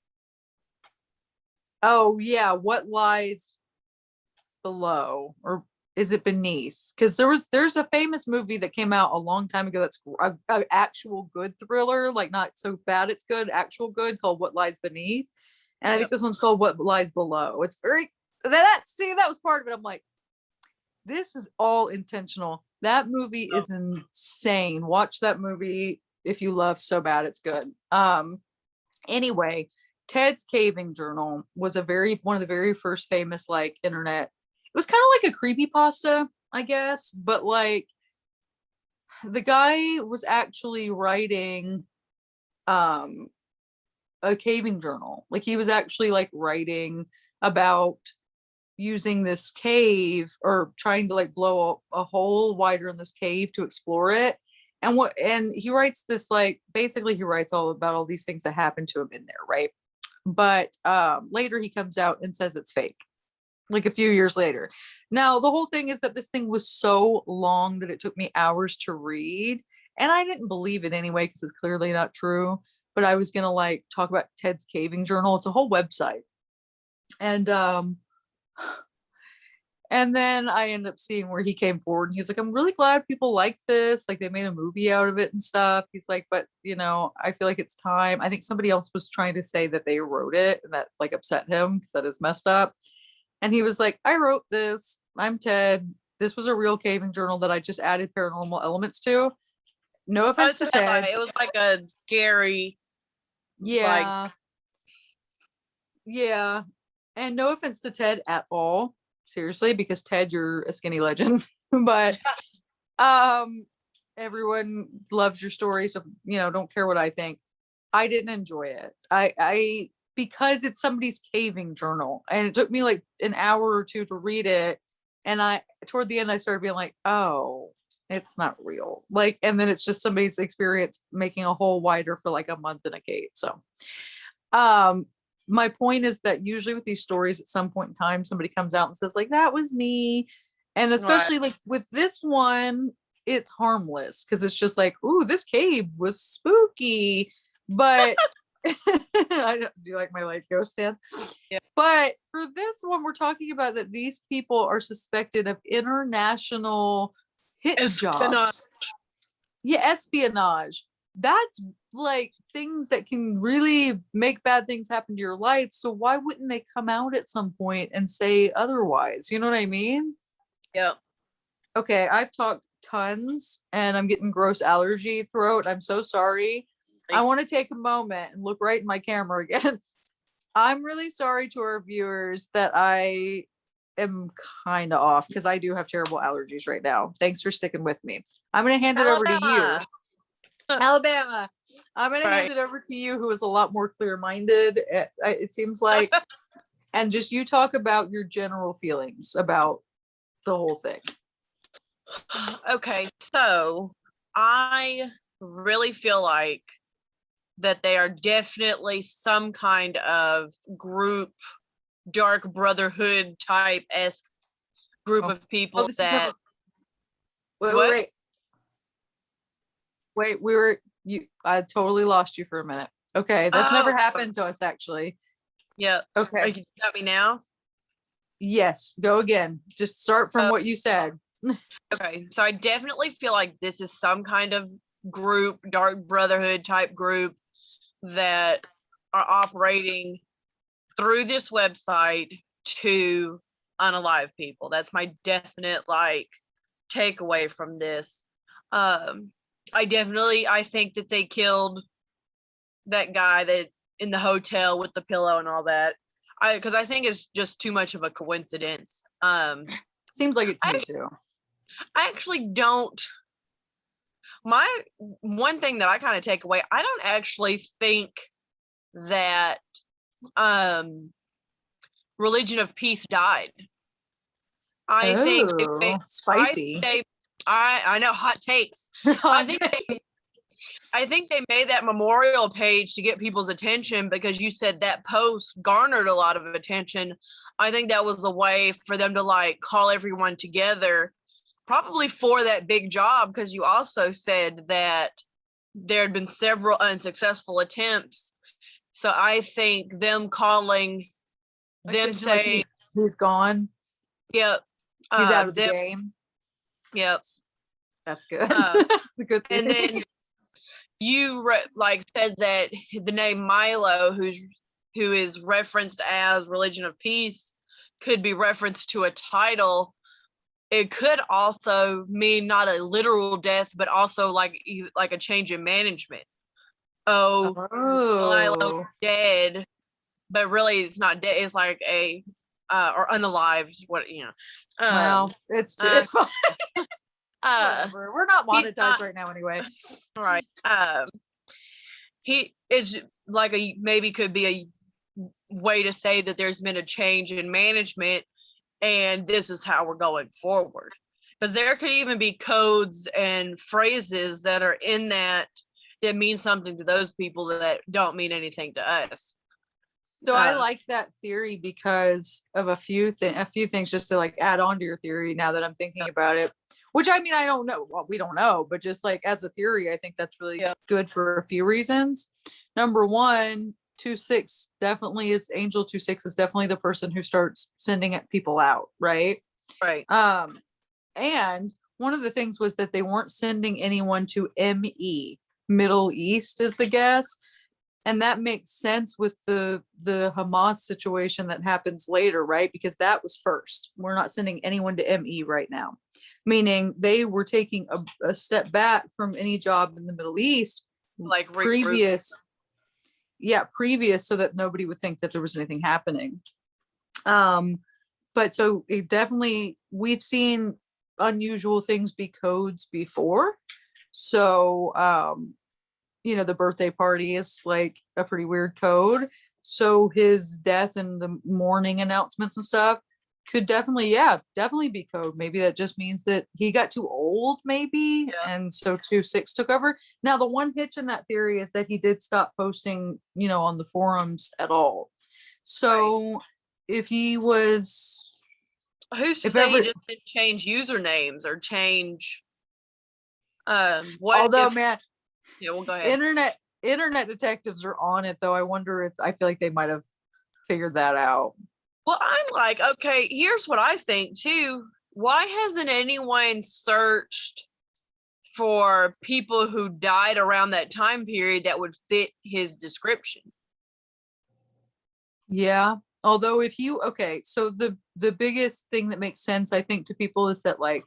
Oh yeah, What Lies Below, or is it Beneath? Because there's a famous movie that came out a long time ago that's a actual good thriller, like not so bad it's good, actual good, called What Lies Beneath. And I think this one's called What Lies Below. It's very that was part of it. I'm like, this is all intentional. That movie is insane. Watch that movie if you love So Bad It's Good. Anyway, Ted's Caving Journal was one of the very first famous like internet. It was kind of like a creepypasta, I guess, but like the guy was actually writing a caving journal. Like he was actually like writing about using this cave or trying to like blow a hole wider in this cave to explore it. And he writes this, like basically he writes all about all these things that happened to him in there, right? But later he comes out and says it's fake, like a few years later. Now the whole thing is that this thing was so long that it took me hours to read, and I didn't believe it anyway because it's clearly not true. But I was gonna like talk about Ted's Caving Journal. It's a whole website. And then I end up seeing where he came forward and he's like, I'm really glad people like this. Like they made a movie out of it and stuff. He's like, but I feel like it's time. I think somebody else was trying to say that they wrote it and that like upset him because that is messed up. And he was like, I wrote this. I'm Ted. This was a real caving journal that I just added paranormal elements to. No offense to Ted. It was like a scary. Yeah. Yeah. And no offense to Ted at all. Seriously, because Ted, you're a skinny legend. But everyone loves your story, so don't care what I think. I didn't enjoy it. I because it's somebody's caving journal, and it took me like an hour or two to read it, and toward the end I started being like, oh, it's not real. Like, and then it's just somebody's experience making a hole wider for like a month in a cave. So my point is that usually with these stories, at some point in time, somebody comes out and says like, that was me. And especially like with this one, it's harmless because it's just like, ooh, this cave was spooky. But I don't do like my like ghost stance. Yeah. But for this one, we're talking about that these people are suspected of international hit jobs. Yeah, espionage. That's like things that can really make bad things happen to your life. So why wouldn't they come out at some point and say otherwise? You know what I mean? Yeah. Okay, I've talked tons and I'm getting gross allergy throat. I'm so sorry. I want to take a moment and look right in my camera again. I'm really sorry to our viewers that I am kind of off because I do have terrible allergies right now. Thanks for sticking with me. I'm going to hand it over to you. Alabama. I'm going to hand it over to you, who is a lot more clear-minded, it seems like. And just you talk about your general feelings about the whole thing. Okay, so I really feel like that they are definitely some kind of group, dark brotherhood type-esque group of people that... Wait. Wait, I totally lost you for a minute. Okay, that's never Oh, happened to us actually. yeah. Okay. You got me now? Yes, go again. Just start from Uh, what you said. okay. So I definitely feel like this is some kind of group, dark brotherhood type group that are operating through this website to unalive people. That's my definite like takeaway from this. Um, I think that they killed that guy that in the hotel with the pillow and all that. Because I think it's just too much of a coincidence. Seems like it to me I, too. I actually don't. My one thing that I kind of take away, I don't actually think that um Religion of Peace died. I think Oh, I spicy. they I know hot takes. I think I think they made that memorial page to get people's attention because you said that post garnered a lot of attention. I think that was a way for them to like call everyone together, probably for that big job, because you also said that there had been several unsuccessful attempts. So I think them calling, Like them thinking like saying, he's gone. yep, He's out of the them, game. yep. That's good. Uh, It's a good thing. and then you like said that the name Milo, who is referenced as Religion of Peace, could be referenced to a title. It could also mean not a literal death, but also like a change in management. Oh, Milo Oh. dead, but really it's not dead. It's like a or unalived. What you know? Well, Uh, it's fine. uh, Whatever. We're not he's monetized not right now anyway. right. He is like a maybe could be a way to say that there's been a change in management and this is how we're going forward, because there could even be codes and phrases that are in that mean something to those people that don't mean anything to us. So I like that theory because of a few things just to like add on to your theory now that I'm thinking about it. Which I mean I don't know. Well, we don't know, but just like as a theory, I think that's really good for a few reasons. Number one, 2-6 definitely is Angel 2-6 is definitely the person who starts sending it people out, right? Right. And one of the things was that they weren't sending anyone to ME, Middle East is the guess. And that makes sense with the Hamas situation that happens later, right? Because that was first. We're not sending anyone to ME right now, meaning they were taking a step back from any job in the Middle East Like previous, so that nobody would think that there was anything happening. But so it definitely we've seen unusual things be codes before. So the birthday party is like a pretty weird code. So his death and the mourning announcements and stuff could definitely be code. Maybe that just means that he got too old, maybe, yeah. and so 2-6 took over. Now, the one hitch in that theory is that he did stop posting, on the forums at all. So right. If he was, Who's to if say he ever, just didn't change usernames or change what although if man, yeah, well go ahead. Internet detectives are on it though. I wonder if I feel like they might have figured that out. Well, I'm like, okay, here's what I think too. Why hasn't anyone searched for people who died around that time period that would fit his description? Yeah. Although so the biggest thing that makes sense, I think, to people is that like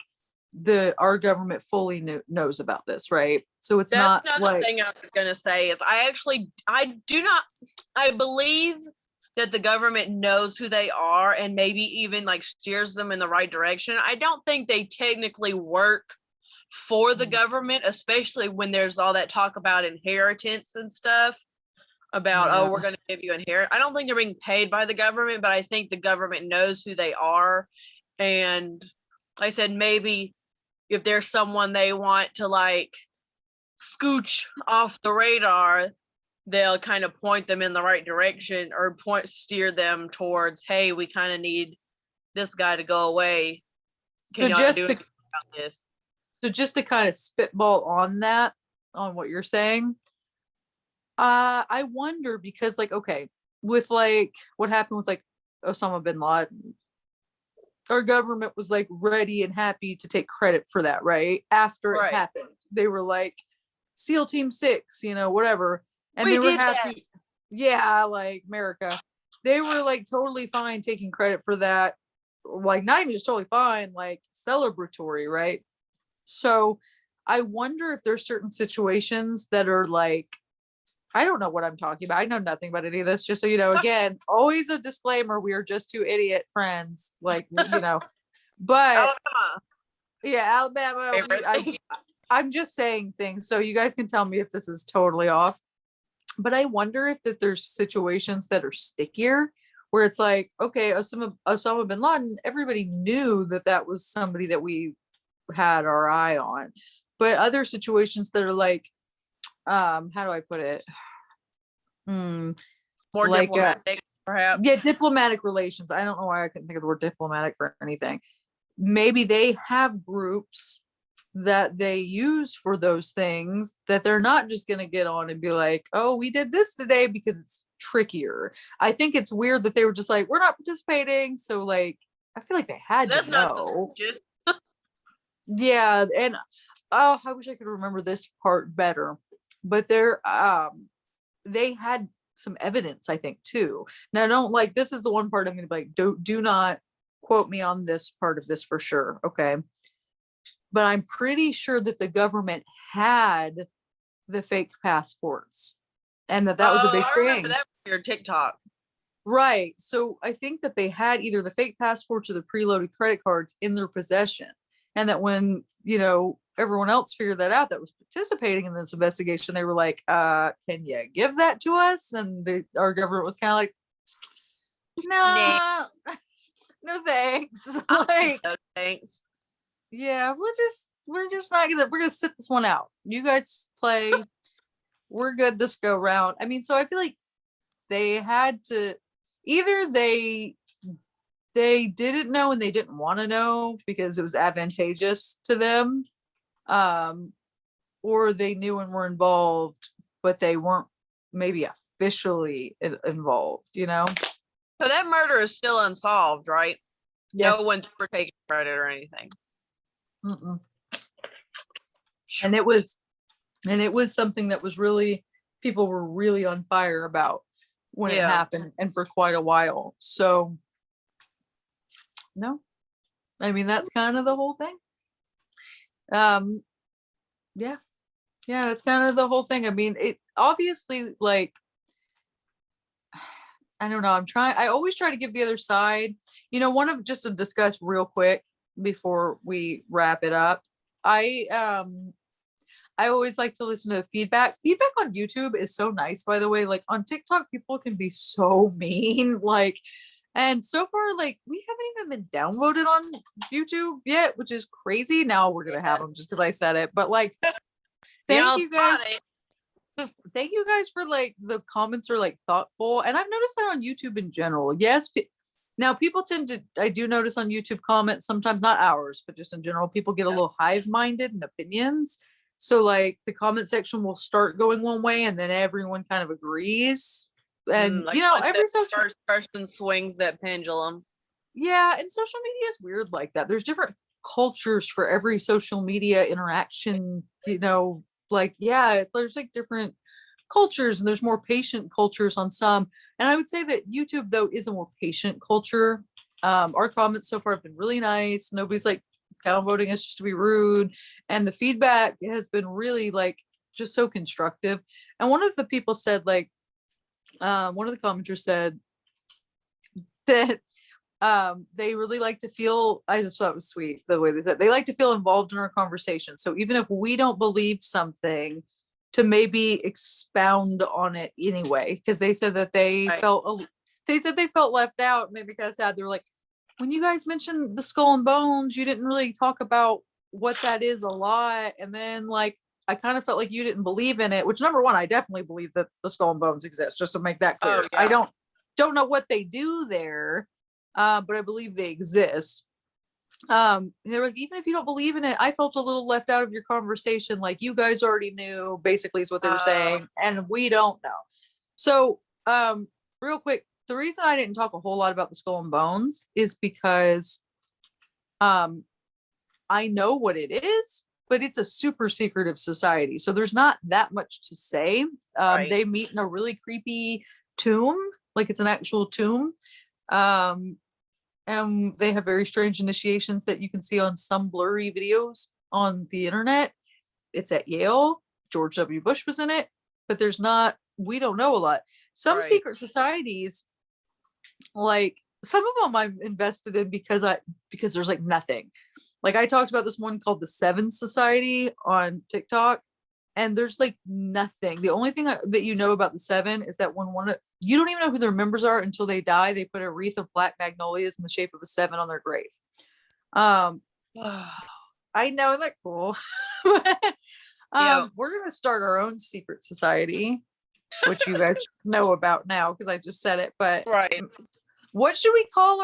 our government fully knows about this, right? So it's That's not another like thing I was gonna say is I believe that the government knows who they are and maybe even like steers them in the right direction. I don't think they technically work for the government, especially when there's all that talk about inheritance and stuff about, oh, we're going to give you inheritance. I don't think they're being paid by the government, but I think the government knows who they are. And like I said, maybe if there's someone they want to like scooch off the radar, they'll kind of point them in the right direction or steer them towards, hey, we kind of need this guy to go away. Can y'all do anything about this? So just to kind of spitball on that, on what you're saying. I wonder because like, okay, with like what happened with like Osama bin Laden, our government was like ready and happy to take credit for that, right? After it Right. happened, they were like SEAL Team 6, whatever. And We they were did that. happy. Yeah, like America. They were like totally fine taking credit for that. Like not even just totally fine, like celebratory, right? So I wonder if there's certain situations that are like, I don't know what I'm talking about. I know nothing about any of this. Just so you know, again, always a disclaimer. We are just two idiot friends. Like, but Alabama. yeah, Alabama, I'm just saying things. So you guys can tell me if this is totally off. But I wonder if that there's situations that are stickier where it's like, okay, Osama bin Laden, everybody knew that that was somebody that we had our eye on. But other situations that are like, how do I put it? Hmm, More like diplomatic, perhaps. yeah, diplomatic relations. I don't know why I couldn't think of the word diplomatic for anything. Maybe they have groups that they use for those things that they're not just going to get on and be like, oh, we did this today because it's trickier. I think it's weird that they were just like, we're not participating. So like, I feel like they had That's to not know. just Yeah. And oh, I wish I could remember this part better, but they had some evidence, I think, too. Now, don't like this is the one part I'm going to be like, do not quote me on this part of this for sure. Okay. But I'm pretty sure that the government had the fake passports and that was a big I remember thing. that from your TikTok. Right. So I think that they had either the fake passports or the preloaded credit cards in their possession. And that when, everyone else figured that out that was participating in this investigation, they were like, can you give that to us? And our government was kind of like, Nah, nah, no thanks. I'll keep Like, those things. yeah, we're just not gonna we're gonna sit this one out. You guys play, we're good this go round. I mean, so I feel like they had to either they didn't know and they didn't want to know because it was advantageous to them, um, or they knew and were involved, but they weren't maybe officially involved, So that murder is still unsolved, right? No Yes. one's ever taking credit or anything. Mm-mm. And it was something that was really people were really on fire about when it Yeah. happened and for quite a while. So no, I mean that's kind of the whole thing. Um, yeah, yeah, that's kind of the whole thing. I mean, it obviously like I don't know. I always try to give the other side, one of just to discuss real quick before we wrap it up. I always like to listen to feedback. Feedback on YouTube is so nice, by the way. Like on TikTok, people can be so mean. Like, and so far, like, we haven't even been downloaded on YouTube yet, which is crazy. Now we're gonna have them just because I said it. But like, thank Y'all you guys. thought it. Thank you guys for like the comments are like thoughtful. And I've noticed that on YouTube in general. Yes. Now people I do notice on YouTube comments, sometimes not ours, but just in general, people get a little hive-minded in opinions. So like the comment section will start going one way and then everyone kind of agrees. And Like every social first person swings that pendulum. yeah, and social media is weird like that. There's different cultures for every social media interaction, like yeah, there's like different cultures and there's more patient cultures on some. And I would say that YouTube though is a more patient culture. Our comments so far have been really nice. Nobody's like downvoting us just to be rude. And the feedback has been really like just so constructive. And one of the people said like one of the commenters said that they really like to feel, I just thought it was sweet the way they said they like to feel involved in our conversation. So even if we don't believe something, to maybe expound on it anyway, because they said that Right. they said they felt left out, maybe kind of sad. They were like, when you guys mentioned the skull and bones, you didn't really talk about what that is a lot. And then like I kind of felt like you didn't believe in it, which number one, I definitely believe that the skull and bones exist, just to make that clear. Oh, yeah. I don't know what they do there, but I believe they exist. They're like, even if you don't believe in it, I felt a little left out of your conversation. Like you guys already knew, basically is what they were saying, and we don't know. So, real quick, the reason I didn't talk a whole lot about the skull and bones is because um I know what it is, but it's a super secretive society. So there's not that much to say. Right. They meet in a really creepy tomb, like it's an actual tomb. Um, and they have very strange initiations that you can see on some blurry videos on the internet. It's at Yale. George W. Bush was in it, but we don't know a lot. Some Right. secret societies, like some of them I'm invested in because there's like nothing. Like I talked about this one called the Seven Society on TikTok, and there's like nothing. The only thing that you know about the Seven is that you don't even know who their members are until they die. They put a wreath of black magnolias in the shape of a seven on their grave. Um, I know, isn't that cool? Yeah. We're gonna start our own secret society, which you guys know about now because I just said it. But Right. what should we call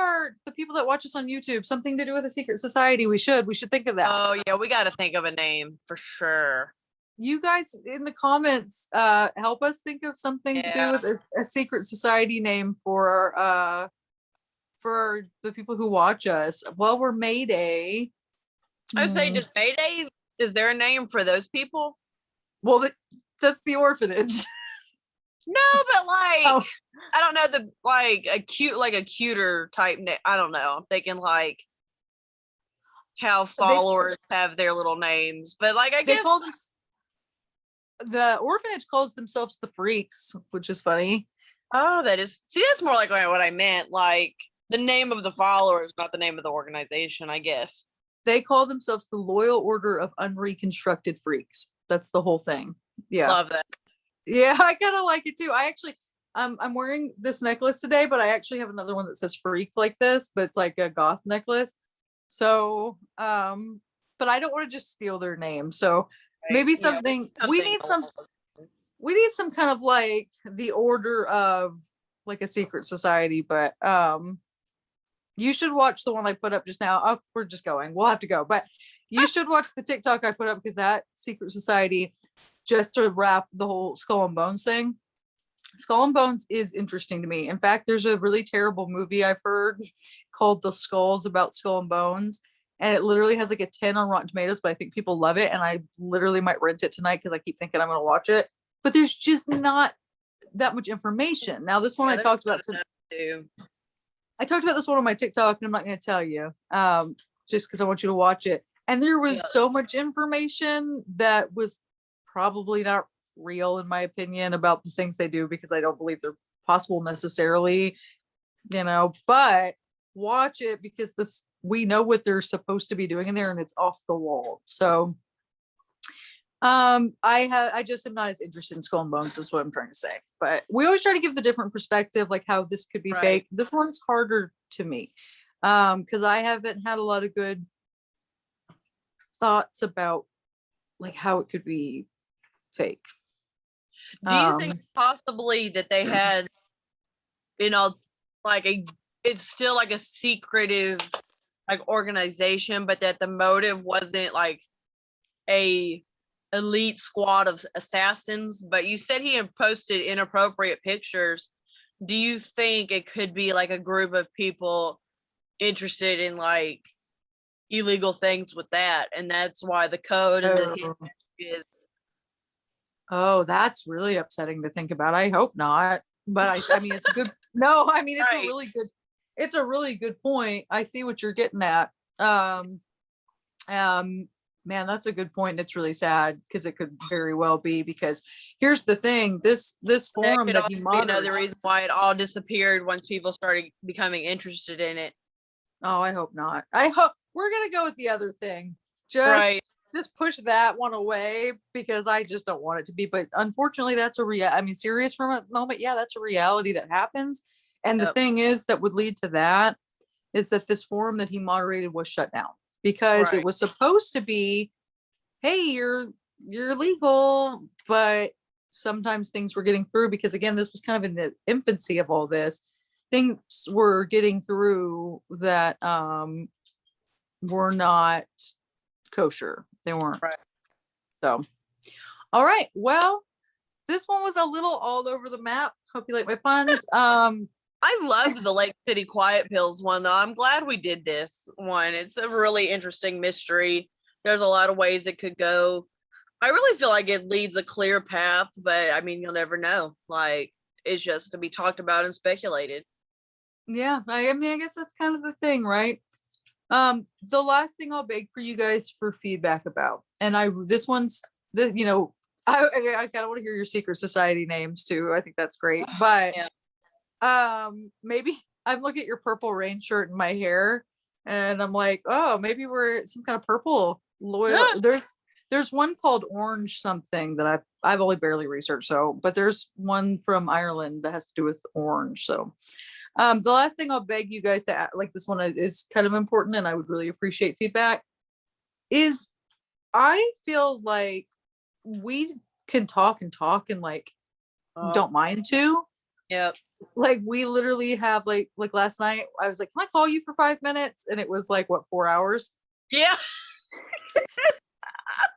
the people that watch us on YouTube? Something to do with a secret society. We should think of that. Oh yeah, we got to think of a name for sure. You guys in the comments, help us think of something to do with a secret society name for the people who watch us. Well, we're Mayday. I say, just Mayday. Is there a name for those people? Well, that's the orphanage. No, but like, Oh. I don't know, a cuter type name. I don't know. I'm thinking like how followers have their little names, but like I guess call them, the orphanage calls themselves the Freaks, which is funny. Oh, that's more like what I meant. Like the name of the followers, not the name of the organization, I guess. They call themselves the Loyal Order of Unreconstructed Freaks. That's the whole thing. Yeah. Love that. Yeah, I kind of like it too. I actually, I'm wearing this necklace today, but I actually have another one that says freak like this, but it's like a goth necklace. So, but I don't want to just steal their name. So maybe something, we need some kind of like the order of like a secret society, but you should watch the one I put up just now. Oh, we're just going. We'll have to go, but you should watch the TikTok I put up because that secret society, just to wrap the whole Skull and Bones thing. Skull and Bones is interesting to me. In fact, there's a really terrible movie I've heard called The Skulls about Skull and Bones. And it literally has like a 10 on Rotten Tomatoes, but I think people love it. And I literally might rent it tonight because I keep thinking I'm going to watch it. But there's just not that much information. Now, this one I talked about too. I talked about this one on my TikTok, and I'm not going to tell you, just because I want you to watch it. And there was so much information that was probably not real, in my opinion, about the things they do, because I don't believe they're possible necessarily, but watch it because we know what they're supposed to be doing in there, and it's off the wall. So I just am not as interested in Skull and Bones, is what I'm trying to say. But we always try to give the different perspective, like how this could be fake. This one's harder to me because I haven't had a lot of good thoughts about like how it could be fake. Do you think possibly that they had, it's still like a secretive like organization, but that the motive wasn't like a elite squad of assassins? But you said he had posted inappropriate pictures. Do you think it could be like a group of people interested in like illegal things with that, and that's why the code and the is? Oh, that's really upsetting to think about. I hope not, but I mean, it's a good. No, I mean, it's a really good point. I see what you're getting at. Man, that's a good point. It's really sad because it could very well be, because here's the thing, this forum that he moderated, another reason why it all disappeared once people started becoming interested in it. Oh, I hope not. I hope we're going to go with the other thing. Just push that one away because I just don't want it to be. But unfortunately, that's I mean, serious from a moment. Yeah, that's a reality that happens. And the thing is that would lead to that is that this forum that he moderated was shut down because it was supposed to be, hey, you're legal, but sometimes things were getting through because, again, this was kind of in the infancy of all this. Things were getting through that were not kosher. They weren't. Right. So, all right. Well, this one was a little all over the map. Hope you like my puns. I loved the Lake City Quiet Pills one, though. I'm glad we did this one. It's a really interesting mystery. There's a lot of ways it could go. I really feel like it leads a clear path, but I mean, you'll never know. Like, it's just to be talked about and speculated. Yeah, I mean, I guess that's kind of the thing, right? The last thing I'll beg for you guys for feedback about, and this one's the, I kind of want to hear your secret society names too. I think that's great, but Yeah. maybe I'm looking at your purple rain shirt and my hair, and I'm like, oh, maybe we're some kind of purple loyal. There's one called orange something that I've only barely researched, so but there's one from Ireland that has to do with orange. So the last thing I'll beg you guys to like, this one is kind of important and I would really appreciate feedback, is I feel like we can talk and talk and like don't mind to. Yep. Like we literally have like last night I was like, can I call you for 5 minutes? And it was like, what, 4 hours? Yeah.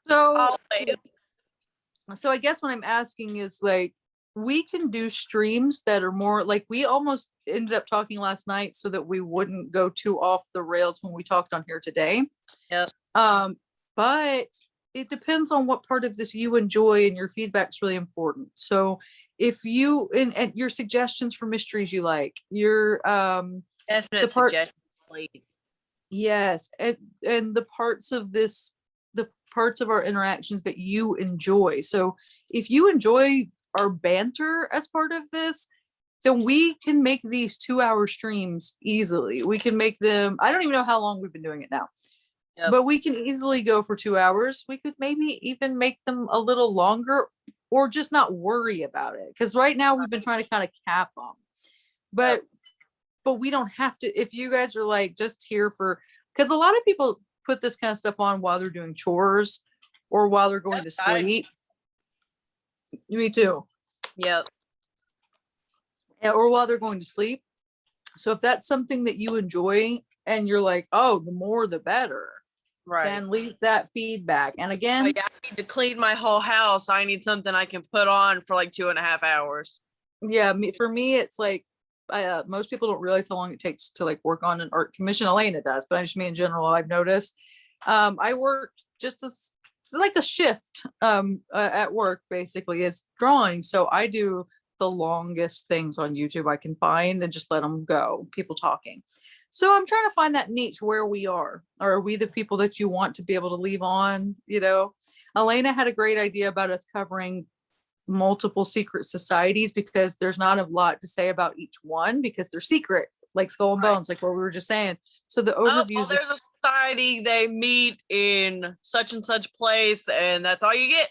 So Always. So I guess what I'm asking is like, we can do streams that are more like, we almost ended up talking last night so that we wouldn't go too off the rails when we talked on here today. Yep. But it depends on what part of this you enjoy, and your feedback's really important. So if you and your suggestions for mysteries you like, your definite suggestions. Yes, and the parts of this, the parts of our interactions that you enjoy. So if you enjoy our banter as part of this, then we can make these 2-hour streams easily. We can make them, I don't even know how long we've been doing it now. Yep. But we can easily go for 2 hours. We could maybe even make them a little longer, or just not worry about it. Because right now we've been trying to kind of cap them. But we don't have to, if you guys are like just here for, because a lot of people put this kind of stuff on while they're doing chores or while they're going to sleep. Me too. Yep. Or while they're going to sleep. So if that's something that you enjoy and you're like, oh, the more the better, right, then leave that feedback. And again, like, I need to clean my whole house. I need something I can put on for like 2.5 hours. Yeah, for me, it's like, most people don't realize how long it takes to like work on an art commission. Elena does, but I just mean in general, I've noticed. I work just as like a shift at work, basically, is drawing. So I do the longest things on YouTube I can find and just let them go, people talking. So I'm trying to find that niche where we are. Are we the people that you want to be able to leave on? Elena had a great idea about us covering multiple secret societies, because there's not a lot to say about each one because they're secret, like Skull and Bones, like what we were just saying. So the overview, there's a society, they meet in such and such place, and that's all you get.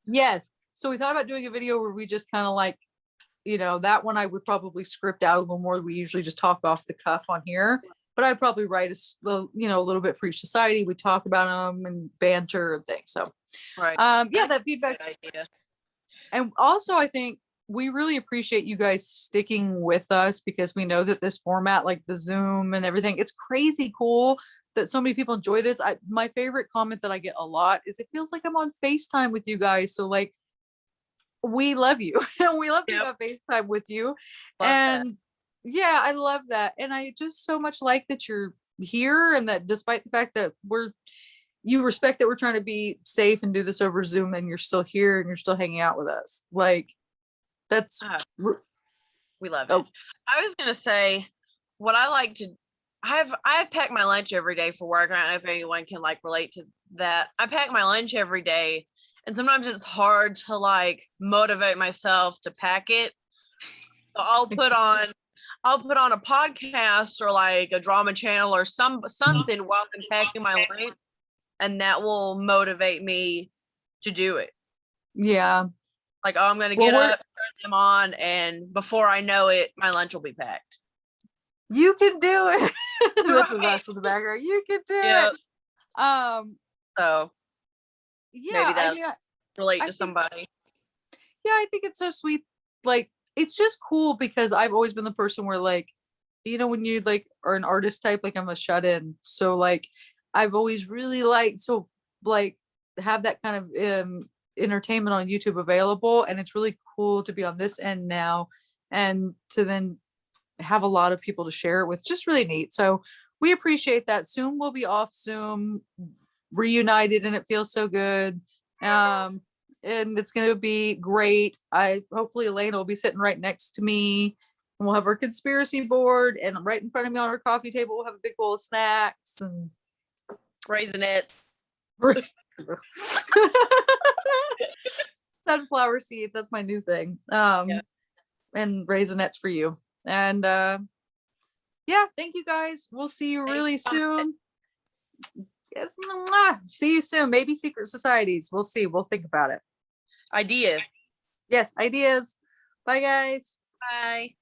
Yes. So we thought about doing a video where we just kind of like, that one I would probably script out a little more. We usually just talk off the cuff on here, but I'd probably write a little bit for each society. We talk about them and banter and things. So that feedback. And also, I think we really appreciate you guys sticking with us, because we know that this format, like the Zoom and everything, it's crazy cool that so many people enjoy this. My favorite comment that I get a lot is, it feels like I'm on FaceTime with you guys. So like, we love you and we love being on FaceTime with you. Yeah, I love that. And I just so much like that you're here, and that despite the fact that you respect that we're trying to be safe and do this over Zoom, and you're still here and you're still hanging out with us. Like, that's we love it. I was gonna say, what I like to, I've packed my lunch every day for work. I don't know if anyone can like relate to that. I pack my lunch every day, and sometimes it's hard to like motivate myself to pack it. So I'll put on a podcast or like a drama channel or something while I'm packing my lunch, and that will motivate me to do it. Yeah. Like, I'm going to get up, turn them on, and before I know it, my lunch will be packed. You can do it. This is us in the background. You can do it. So yeah, maybe that relate to somebody. Yeah, I think it's so sweet. Like, it's just cool because I've always been the person where like, when you like are an artist type, like I'm a shut in. So like I've always really liked like have that kind of entertainment on YouTube available. And it's really cool to be on this end now and to then have a lot of people to share it with. Just really neat. So we appreciate that. Soon we'll be off Zoom, reunited, and it feels so good. And it's gonna be great. I hopefully Elena will be sitting right next to me, and we'll have our conspiracy board, and right in front of me on our coffee table, we'll have a big bowl of snacks and Raisinette. sunflower seeds. That's my new thing. Yeah. And raisinettes for you. And yeah, thank you guys. We'll see you really soon. Yes, see you soon. Maybe secret societies. We'll see. We'll think about it. Ideas. Yes, ideas. Bye, guys. Bye.